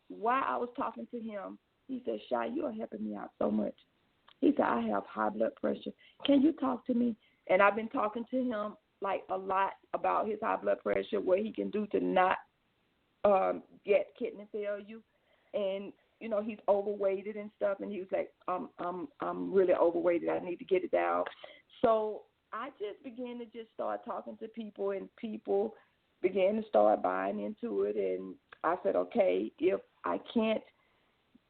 Speaker 3: while I was talking to him, he said, Shy, you are helping me out so much. He said, I have high blood pressure. Can you talk to me? And I've been talking to him like a lot about his high blood pressure, what he can do to not get kidney failure. And you know, he's overweighted and stuff, and he was like, I'm really overweighted. I need to get it down. So I just began to just start talking to people, and people began to start buying into it. And I said, okay, if I can't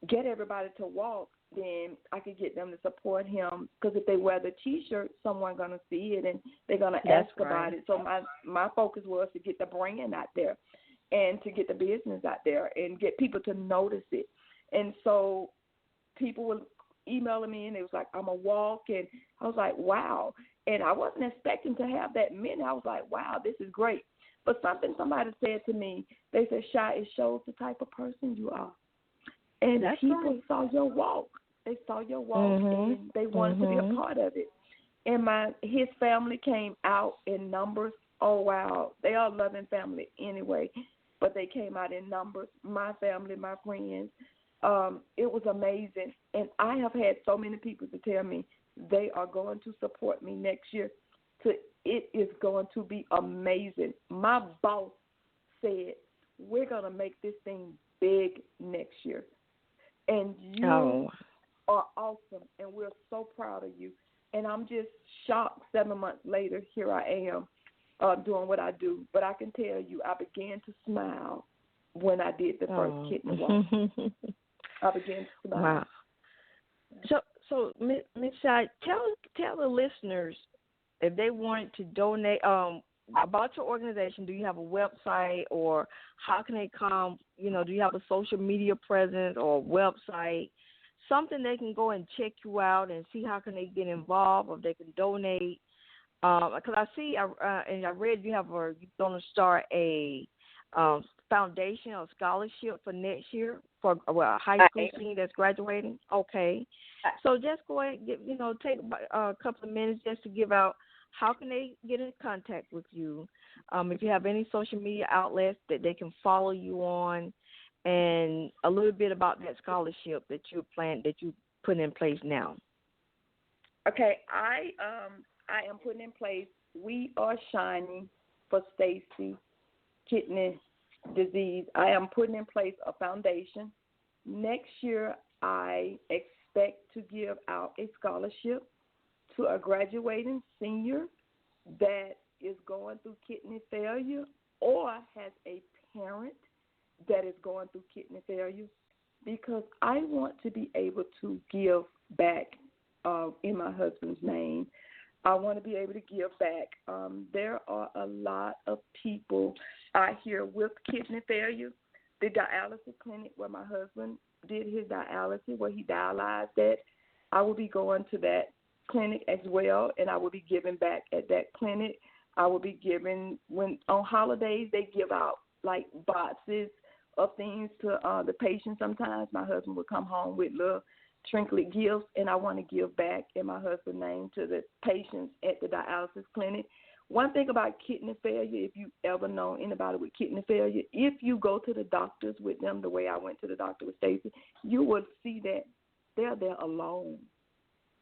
Speaker 3: get everybody to walk, then I could get them to support him, because if they wear the T-shirt, someone's going to see it, and they're going to ask about it. So my focus was to get the brand out there and to get the business out there and get people to notice it. And so people were emailing me, and it was like, I'm a walk, and I was like, wow. And I wasn't expecting to have that many. I was like, wow, this is great. But somebody said to me, they said, Shy, it shows the type of person you are. And people saw your walk. They saw your walk, and they wanted to be a part of it. And his family came out in numbers. Oh, wow. They are a loving family anyway, but they came out in numbers. My family, my friends. It was amazing. And I have had so many people to tell me they are going to support me next year. It is going to be amazing. My boss said, we're going to make this thing big next year. And you are awesome, and we're so proud of you. And I'm just shocked 7 months later, here I am doing what I do. But I can tell you, I began to smile when I did the first kidney walk. I began to smile.
Speaker 4: Wow. So Ms. Shy, tell the listeners, if they wanted to donate about your organization. Do you have a website, or how can they come? You know, do you have a social media presence or a website? Something they can go and check you out and see how can they get involved, or they can donate. Because I see, and I read you're going to start a foundation or scholarship for next year for a high school student that's graduating. Okay. So just go ahead and take a couple of minutes just to give out how can they get in contact with you. If you have any social media outlets that they can follow you on, and a little bit about that scholarship that you put in place now.
Speaker 3: Okay, I am putting in place We Are Shining for Stacy Kidney Disease. I am putting in place a foundation. Next year, I expect to give out a scholarship to a graduating senior that is going through kidney failure or has a parent that is going through kidney failure, because I want to be able to give back in my husband's name. I want to be able to give back. There are a lot of people out here with kidney failure. The dialysis clinic where my husband did his dialysis, where he dialyzed at, I will be going to that clinic as well, and I will be giving back at that clinic. I will be giving, when on holidays, they give out like boxes of things to the patients. Sometimes my husband would come home with little trinket gifts, and I want to give back in my husband's name to the patients at the dialysis clinic. One thing about kidney failure, if you ever know anybody with kidney failure, if you go to the doctors with them the way I went to the doctor with Stacy, you will see that they're there alone.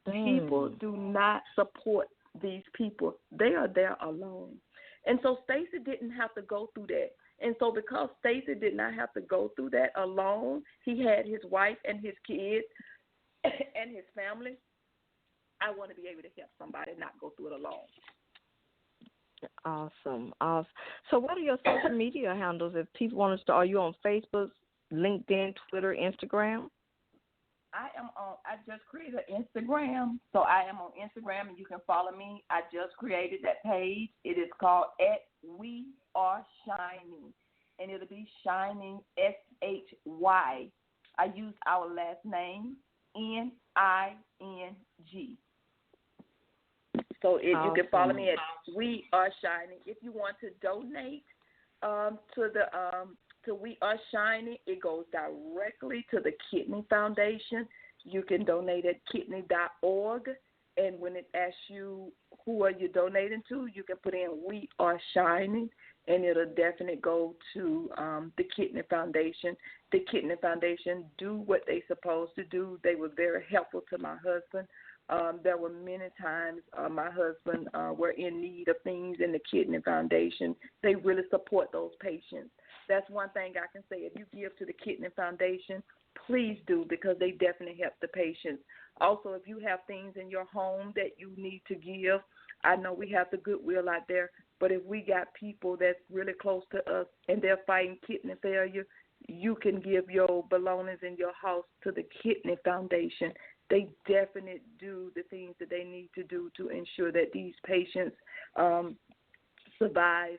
Speaker 3: People do not support these people. They are there alone. And so Stacy didn't have to go through that. And so because Stacy did not have to go through that alone, he had his wife and his kids and his family. I want to be able to help somebody not go through it alone.
Speaker 4: Awesome. So what are your social media handles if people want to start? Are you on Facebook, LinkedIn, Twitter, Instagram?
Speaker 3: I just created an Instagram, so I am on Instagram, and you can follow me. I just created that page. It is called @WeAreShining, and it'll be Shining, SHY. I use our last name, NING. So you can follow me at We Are Shining. If you want to donate to We Are Shining, it goes directly to the Kidney Foundation. You can donate at kidney.org, and when it asks you who are you donating to, you can put in We Are Shining, and it'll definitely go to the Kidney Foundation. The Kidney Foundation do what they're supposed to do. They were very helpful to my husband. There were many times my husband were in need of things in the Kidney Foundation. They really support those patients. That's one thing I can say. If you give to the Kidney Foundation, please do, because they definitely help the patients. Also, if you have things in your home that you need to give, I know we have the Goodwill out there, but if we got people that's really close to us and they're fighting kidney failure, you can give your belongings in your house to the Kidney Foundation. They definitely do the things that they need to do to ensure that these patients survive.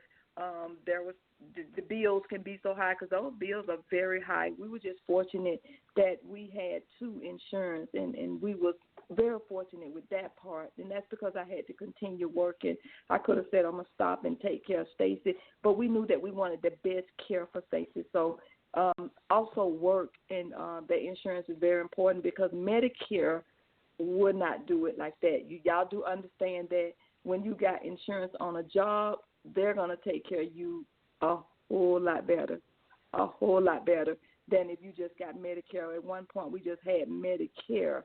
Speaker 3: The bills can be so high because those bills are very high. We were just fortunate that we had 2 insurance, and we were very fortunate with that part, and that's because I had to continue working. I could have said I'm going to stop and take care of Stacy, but we knew that we wanted the best care for Stacy. So also work and the insurance is very important, because Medicare would not do it like that. Y'all do understand that when you got insurance on a job, they're going to take care of you a whole lot better than if you just got Medicare. At one point, we just had Medicare,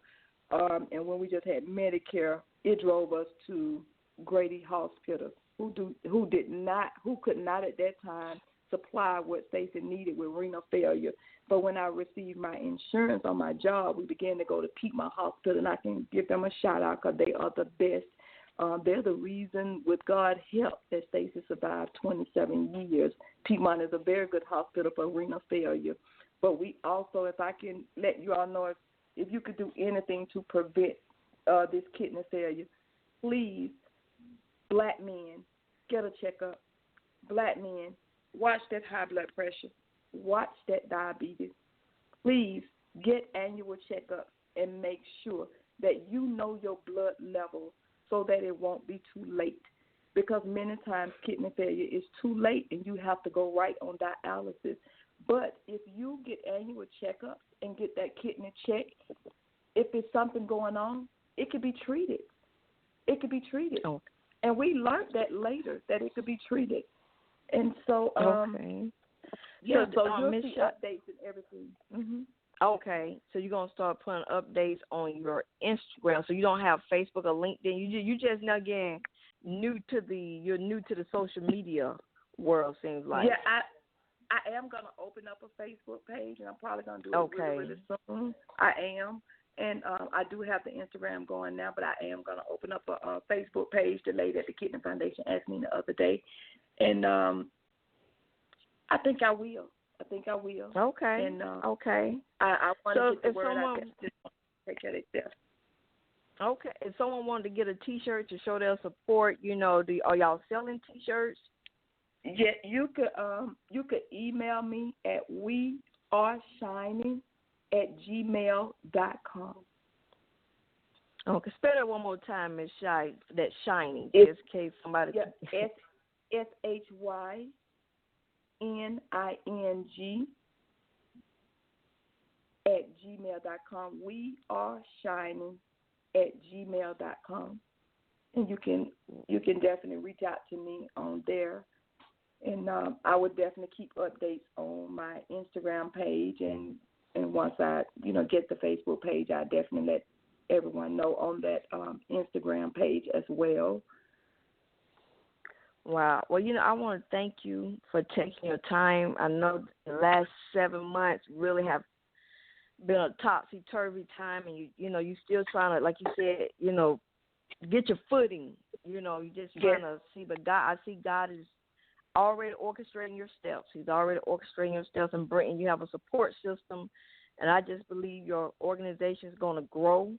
Speaker 3: and when we just had Medicare, it drove us to Grady Hospital, who could not at that time supply what Stacey needed with renal failure. But when I received my insurance on my job, we began to go to Piedmont Hospital, and I can give them a shout out because they are the best. They're the reason, with God's help, that Stacy survived 27 years. Piedmont is a very good hospital for renal failure. But we also, if I can let you all know, if you could do anything to prevent this kidney failure, please, black men, get a checkup. Black men, watch that high blood pressure. Watch that diabetes. Please get annual checkups and make sure that you know your blood level, so that it won't be too late, because many times kidney failure is too late and you have to go right on dialysis. But if you get annual checkups and get that kidney checked, if there's something going on, it could be treated. Oh. And we learned that later, that it could be treated. And so,
Speaker 4: okay.
Speaker 3: Yeah, so you'll see updates and everything. Mm-hmm.
Speaker 4: Okay, so you're gonna start putting updates on your Instagram. So you don't have Facebook or LinkedIn. You just now getting new to the social media world. Seems like.
Speaker 3: Yeah, I am gonna open up a Facebook page, and I'm probably gonna do it really soon. I am, and I do have the Instagram going now, but I am gonna open up a Facebook page. The lady at the Kidney Foundation asked me the other day, and I think I will.
Speaker 4: Okay.
Speaker 3: And,
Speaker 4: okay.
Speaker 3: I want to get the word
Speaker 4: someone,
Speaker 3: out there. Just take care of themselves.
Speaker 4: Okay. If someone wanted to get a T-shirt to show their support, are y'all selling T-shirts?
Speaker 3: Yeah, you could email me at weareshining @gmail.com.
Speaker 4: Okay, spell that one more time, Miss Shy. That Shining, just in case somebody.
Speaker 3: Yeah, SHYNING @gmail.com. We are shining @gmail.com, and you can definitely reach out to me on there, and I would definitely keep updates on my Instagram page, and once I get the Facebook page, I definitely let everyone know on that Instagram page as well.
Speaker 4: Wow. Well, I want to thank you for taking your time. I know the last 7 months really have been a topsy-turvy time, and you still trying to, like you said, get your footing. You just trying to see, but I see God is already orchestrating your steps. He's already orchestrating your steps and bringing. You have a support system, and I just believe your organization is going to grow.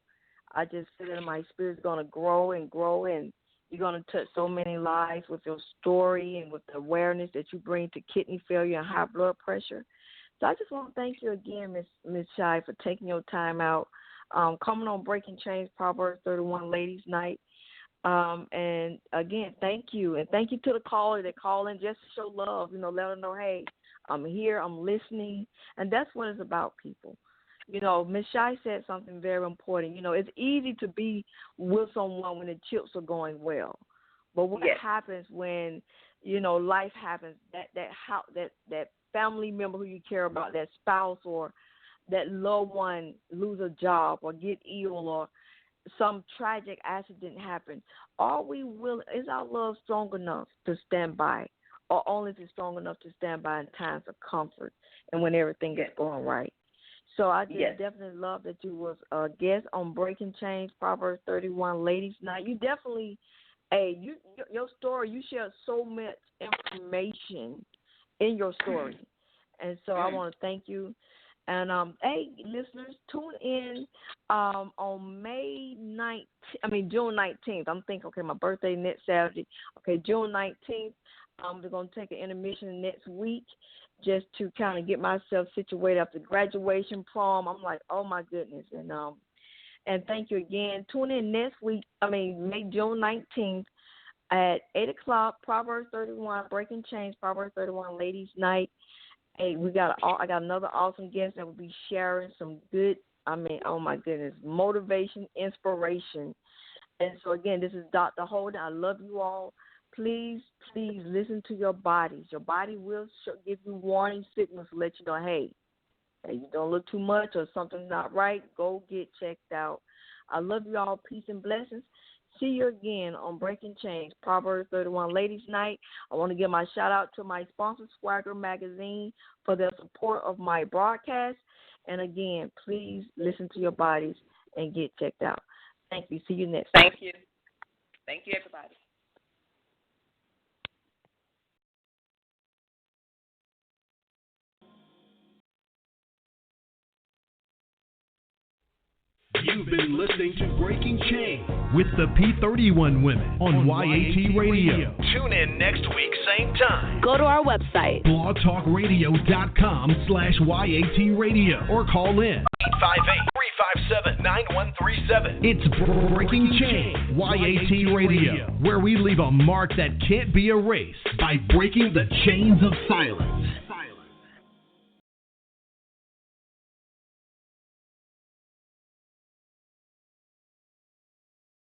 Speaker 4: I just feel that my spirit is going to grow, and you're going to touch so many lives with your story and with the awareness that you bring to kidney failure and high blood pressure. So I just want to thank you again, Miss Shy, for taking your time out, coming on Breaking Chains, Proverbs 31 Ladies Night. And again, thank you. And thank you to the caller that called in just to show love, let them know, hey, I'm here, I'm listening. And that's what it's about, people. Ms. Shy said something very important. It's easy to be with someone when the chips are going well, but what happens when life happens? That family member who you care about, that spouse or that loved one lose a job or get ill or some tragic accident happen. Is our love strong enough to stand by, or only is it strong enough to stand by in times of comfort and when everything is going right? So I just definitely love that you was a guest on Breaking Chains, Proverbs 31 Ladies Night. You definitely, your story, you shared so much information in your story. And so I want to thank you. And, listeners, tune in on June 19th. I'm thinking, okay, my birthday next Saturday. Okay, June 19th, we're going to take an intermission next week, just to kind of get myself situated after graduation, prom. I'm like, oh my goodness. And thank you again. Tune in next week, June 19th at 8 o'clock, Proverbs 31, Breaking Chains, Proverbs 31 Ladies Night. Hey, I got another awesome guest that will be sharing some good, oh my goodness, motivation, inspiration. And so again, this is Dr. Holden. I love you all. Please listen to your bodies. Your body will give you warning signals to let you know, hey, you don't look too much or something's not right. Go get checked out. I love you all. Peace and blessings. See you again on Breaking Chains, Proverbs 31 Ladies Night. I want to give my shout-out to my sponsor, Swagger Magazine, for their support of my broadcast. And again, please listen to your bodies and get checked out. Thank you. See you next time.
Speaker 3: Thank you. Thank you, everybody.
Speaker 1: You've been listening to Breaking Chains with the P31 women on YAT Radio. Tune in next week, same time.
Speaker 6: Go to our website,
Speaker 1: blogtalkradio.com/YAT Radio, or call in 858-357-9137. It's Breaking Chains, YAT Radio, where we leave a mark that can't be erased by breaking the chains of silence.